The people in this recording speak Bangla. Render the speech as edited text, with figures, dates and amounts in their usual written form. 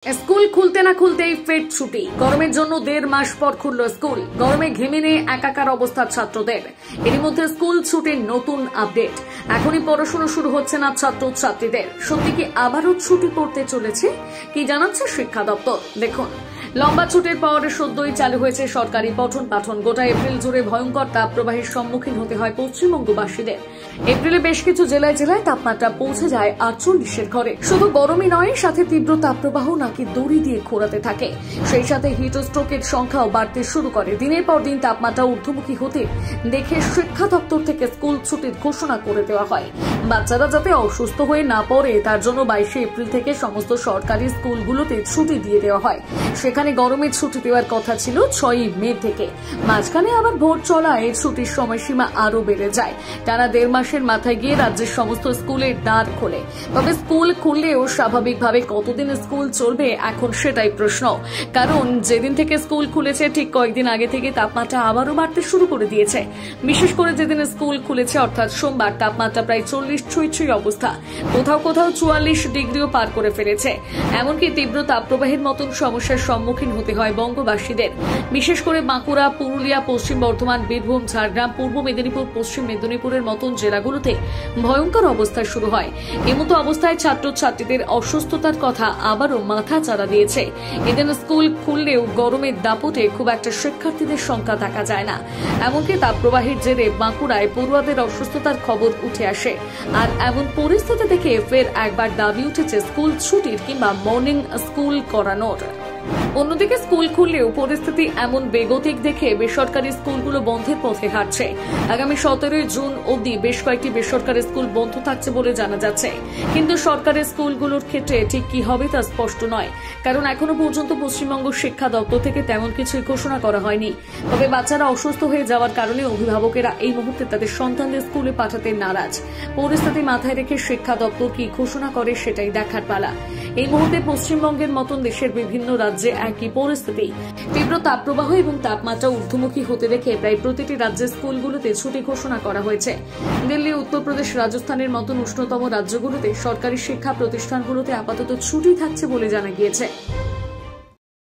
स्कूल खुलते ना खुलतेই ফের ছুটি। গরমের জন্য 1.5 মাস পর খুলল স্কুল। গরমে ঘেমে নিয়ে একাকার অবস্থা ছাত্রদের। এরই মধ্যে স্কুল ছুটির নতুন আপডেট। এখনই পড়াশোনা শুরু হচ্ছে না ছাত্রছাত্রীদের। সত্যি কি আবারও ছুটি পড়তে চলেছে? কি জানাচ্ছে শিক্ষা দপ্তর, দেখুন। লম্বা ছুটির পর সদ্যই চালু হয়েছে সরকারি পঠন পাঠন। গোটা এপ্রিল জুড়ে ভয়ঙ্কর তাপপ্রবাহের সম্মুখীন হতে হয় পশ্চিমবঙ্গবাসীদের। এপ্রিলে বেশ কিছু জেলায় জেলায় তাপমাত্রা পৌঁছে যায় 48-এর ঘরে। শুধু গরমই নয়, সাথে তীব্র তাপপ্রবাহ নাকি দড়ি দিয়ে ঘোরাতে থাকে। সেই সাথে হিট স্ট্রোকের সংখ্যাও বাড়তে শুরু করে। দিনের পর দিন তাপমাত্রা ঊর্ধ্বমুখী হতে দেখে শিক্ষা দপ্তর থেকে স্কুল ছুটির ঘোষণা করে দেওয়া হয়। বাচ্চারা যাতে অসুস্থ হয়ে না পড়ে তার জন্য 22 এপ্রিল থেকে সমস্ত সরকারি স্কুলগুলোতে ছুটি দিয়ে দেওয়া হয়। সেখানে গরমের ছুটি দেওয়ার কথা ছিল 6 মে থেকে। মাঝখানে আবার ভোট চলায় ছুটির সময়সীমা আরো বেড়ে যায়। টানা 1.5 মাসের মাথায় গিয়ে রাজ্যের সমস্ত স্কুলের দ্বার খোলে। তবে স্কুল খুললেও স্বাভাবিকভাবে কতদিন স্কুল চলবে এখন সেটাই প্রশ্ন। কারণ যেদিন থেকে স্কুল খুলেছে ঠিক কয়েকদিন আগে থেকে তাপমাত্রা আবারও বাড়তে শুরু করে দিয়েছে। বিশেষ করে যেদিন স্কুল খুলেছে অর্থাৎ সোমবার তাপমাত্রা প্রায় 40 ছুঁই অবস্থা। কোথাও কোথাও 44 ডিগ্রিও পার করে ফেলেছে। এমনকি তীব্র তাপপ্রবাহের মতন সমস্যার সম্মুখীন হতে হয় বঙ্গবাসীদের। বিশেষ করে বাঁকুড়া, পুরুলিয়া, পশ্চিম বর্ধমান, বীরভূম, ঝাড়গ্রাম, পূর্ব মেদিনীপুর, পশ্চিম মেদিনীপুরের মতন জেলাগুলোতে ভয়ঙ্কর অবস্থা শুরু হয়। এমতো অবস্থায় ছাত্রছাত্রীদের অসুস্থতার কথা আবারও মাথা চাড়া দিয়েছে। এদিন স্কুল খুললেও গরমের দাপটে খুব একটা শিক্ষার্থীদের সংখ্যা দেখা যায় না। এমনকি তাপপ্রবাহের জেরে বাঁকুড়ায় পড়ুয়াদের অসুস্থতার খবর উঠে আসে। আর এমন পরিস্থিতি দেখে ফের একবার দাবি উঠেছে স্কুল ছুটির কিংবা মর্নিং স্কুল করানোর। অন্যদিকে স্কুল খুললেও পরিস্থিতি এমন বেগতিক দেখে বেসরকারি স্কুলগুলো বন্ধের পথে হাঁটছে। আগামী 17 জুন অবধি বেশ কয়েকটি বেসরকারি স্কুল বন্ধ থাকছে বলে জানা যাচ্ছে। কিন্তু সরকারি স্কুলগুলোর ক্ষেত্রে ঠিক কি হবে তা স্পষ্ট নয়। কারণ এখনো পর্যন্ত পশ্চিমবঙ্গ শিক্ষা দপ্তর থেকে তেমন কিছুই ঘোষণা করা হয়নি। তবে বাচ্চারা অসুস্থ হয়ে যাওয়ার কারণে অভিভাবকেরা এই মুহূর্তে তাদের সন্তানদের স্কুলে পাঠাতে নারাজ। পরিস্থিতি মাথায় রেখে শিক্ষা দপ্তর কি ঘোষণা করে সেটাই দেখার পালা। এই মুহূর্তে পশ্চিমবঙ্গের মতন দেশের বিভিন্ন রাজ্যে একই পরিস্থিতি। তীব্র তাপপ্রবাহ এবং তাপমাত্রা ঊর্ধ্বমুখী হতে দেখে প্রায় প্রতিটি রাজ্যের স্কুলগুলোতে ছুটি ঘোষণা করা হয়েছে। দিল্লি, উত্তরপ্রদেশ, রাজস্থানের মতন উষ্ণতম রাজ্যগুলোতে সরকারি শিক্ষা প্রতিষ্ঠানগুলোতে আপাতত ছুটি থাকছে বলে জানা গিয়েছে।